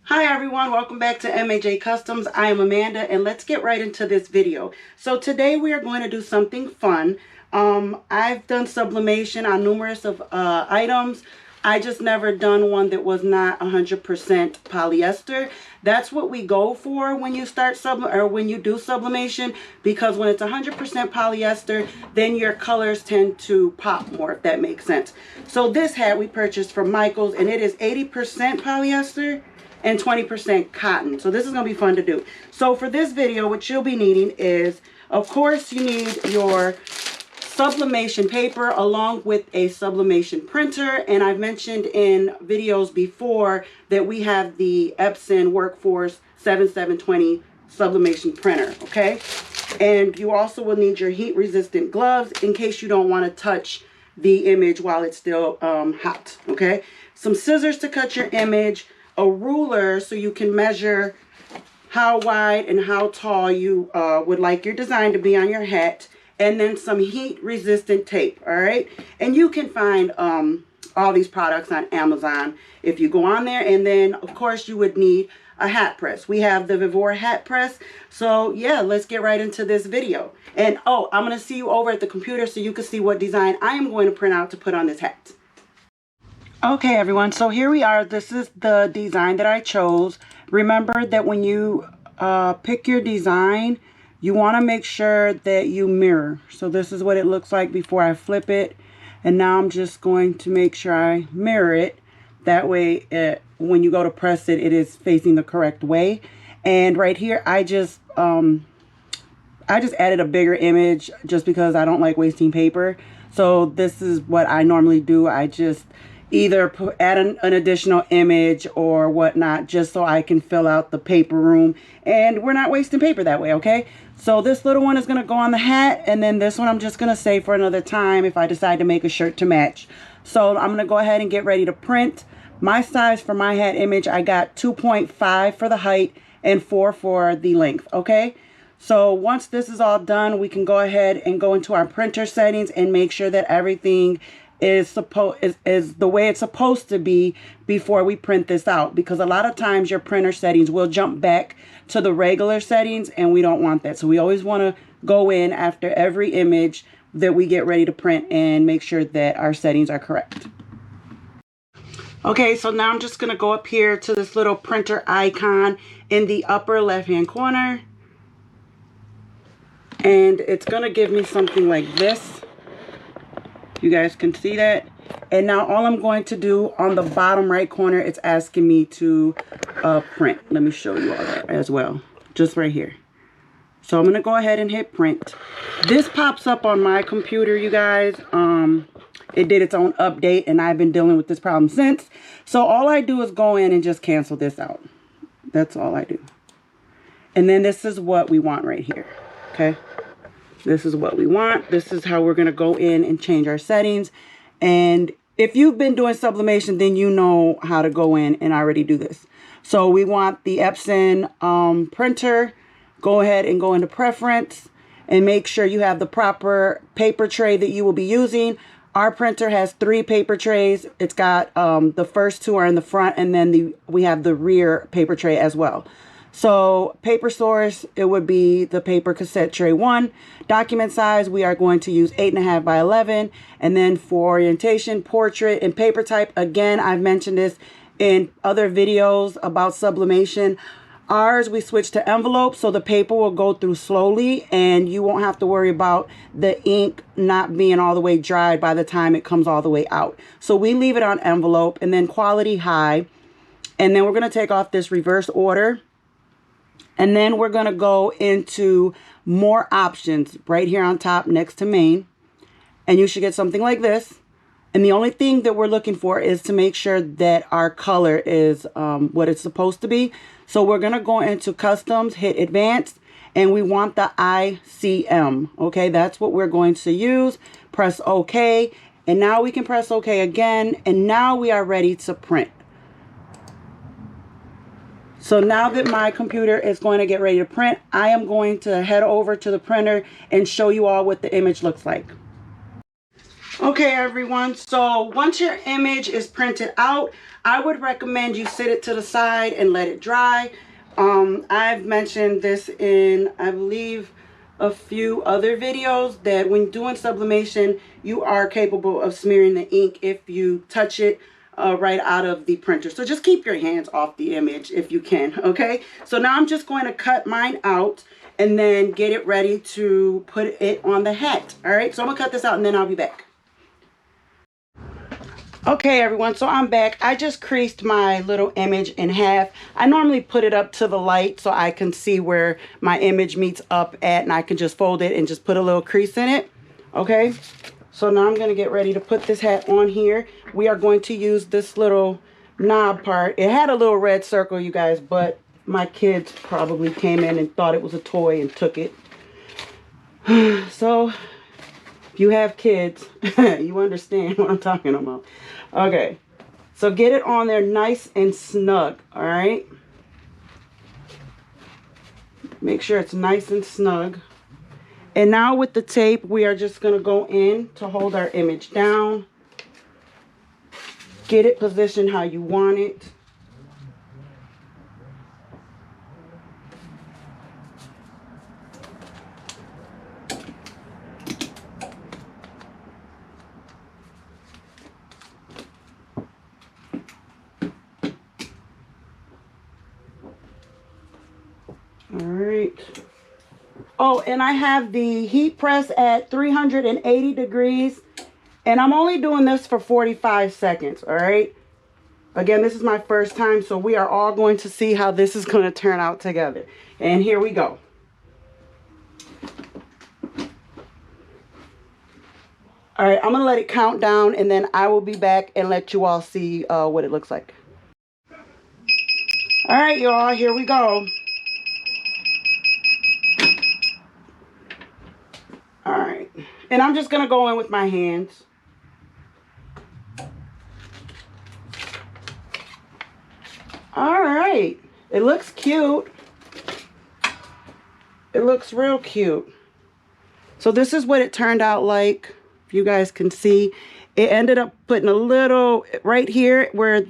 Hi everyone, welcome back to M.A.J. Customs. I am Amanda and let's get right into this video. So today we are going to do something fun. I've done sublimation on numerous of items. I just never done one that was not 100% polyester. That's what we go for when you start when you do sublimation, because when it's 100% polyester, then your colors tend to pop more, if that makes sense. So this hat we purchased from Michael's and it is 80% polyester and 20% cotton. So this is going to be fun to do. So for this video, what you'll be needing is, of course, you need your sublimation paper along with a sublimation printer. And I've mentioned in videos before that we have the Epson Workforce 7720 sublimation printer, okay? And you also will need your heat resistant gloves in case you don't want to touch the image while it's still hot, okay? Some scissors to cut your image, a ruler so you can measure how wide and how tall you would like your design to be on your hat, and then some heat resistant tape. All right, and you can find all these products on Amazon if you go on there. And then of course you would need a hat press. We have the VEVOR hat press. So yeah, let's get right into this video. And oh, I'm going to see you over at the computer so you can see what design I am going to print out to put on this hat. Okay everyone, so here we are. This is the design that I chose. Remember that when you pick your design, you want to make sure that you mirror. So this is what it looks like before I flip it. And now I'm just going to make sure I mirror it. That way when you go to press it, it is facing the correct way. And right here, I just added a bigger image just because I don't like wasting paper. So this is what I normally do. I just either add an additional image or whatnot just so I can fill out the paper room, and we're not wasting paper that way, okay? So this little one is going to go on the hat, and then this one I'm just going to save for another time if I decide to make a shirt to match. So I'm going to go ahead and get ready to print. My size for my hat image, I got 2.5 for the height and 4 for the length, okay? So once this is all done, we can go ahead and go into our printer settings and make sure that everything is the way it's supposed to be before we print this out, because a lot of times your printer settings will jump back to the regular settings and we don't want that. So we always want to go in after every image that we get ready to print and make sure that our settings are correct. Okay, so now I'm just going to go up here to this little printer icon in the upper left hand corner, and it's going to give me something like this. You guys can see that. And now all I'm going to do on the bottom right corner, it's asking me to print. Let me show you all that as well, just right here. So I'm going to go ahead and hit print. This pops up on my computer, you guys. It did its own update and I've been dealing with this problem since. So all I do is go in and just cancel this out. That's all I do. And then this is what we want right here, okay? This is what we want. This is how we're going to go in and change our settings. And if you've been doing sublimation, then you know how to go in and already do this. So we want the Epson printer. Go ahead and go into preference and make sure you have the proper paper tray that you will be using. Our printer has 3 paper trays. It's got the first 2 are in the front, and then we have the rear paper tray as well. So paper source, it would be the paper cassette tray 1. Document size, we are going to use 8.5 by 11. And then for orientation, portrait, and paper type, again, I've mentioned this in other videos about sublimation. Ours, we switch to envelope, so the paper will go through slowly and you won't have to worry about the ink not being all the way dried by the time it comes all the way out. So we leave it on envelope, and then quality high. And then we're going to take off this reverse order. And then we're going to go into more options right here on top next to main. And you should get something like this. And the only thing that we're looking for is to make sure that our color is what it's supposed to be. So we're going to go into customs, hit advanced, and we want the ICM. Okay, that's what we're going to use. Press OK. And now we can press OK again. And now we are ready to print. So now that my computer is going to get ready to print, I am going to head over to the printer and show you all what the image looks like. Okay, everyone, so once your image is printed out, I would recommend you sit it to the side and let it dry. I've mentioned this in, I believe, a few other videos, that when doing sublimation, you are capable of smearing the ink if you touch it right out of the printer. So just keep your hands off the image if you can, okay? So now I'm just going to cut mine out and then get it ready to put it on the hat. All right, so I'm gonna cut this out and then I'll be back. Okay, everyone, so I'm back. I just creased my little image in half. I normally put it up to the light so I can see where my image meets up at, and I can just fold it and just put a little crease in it. Okay, so now I'm going to get ready to put this hat on here. We are going to use this little knob part. It had a little red circle, you guys, but my kids probably came in and thought it was a toy and took it. So if you have kids, you understand what I'm talking about. Okay, so get it on there nice and snug, all right? Make sure it's nice and snug. And now with the tape, we are just going to go in to hold our image down. Get it positioned how you want it. All right. Oh, and I have the heat press at 380 degrees, and I'm only doing this for 45 seconds, all right? Again, this is my first time, so we are all going to see how this is going to turn out together. And here we go. All right, I'm going to let it count down, and then I will be back and let you all see what it looks like. All right, y'all, here we go. All right, and I'm just going to go in with my hands. All right, it looks cute. It looks real cute. So this is what it turned out like. If you guys can see, it ended up putting a little right here where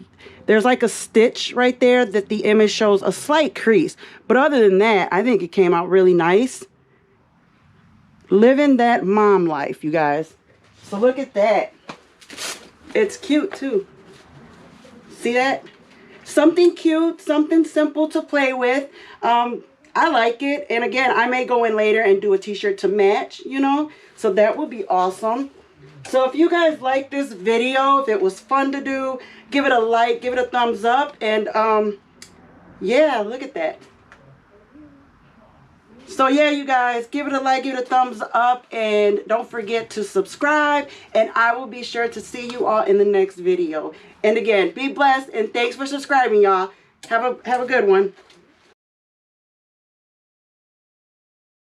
there's like a stitch right there that the image shows a slight crease. But other than that, I think it came out really nice. Living that mom life, you guys. So look at that. It's cute too. See that? Something cute, something simple to play with. I like it. And again, I may go in later and do a t-shirt to match, you know. So that would be awesome. So if you guys like this video, if it was fun to do, give it a like, give it a thumbs up. And yeah, look at that. So yeah, you guys, give it a like, give it a thumbs up, and don't forget to subscribe, and I will be sure to see you all in the next video. And again, be blessed, and thanks for subscribing, y'all. Have a good one.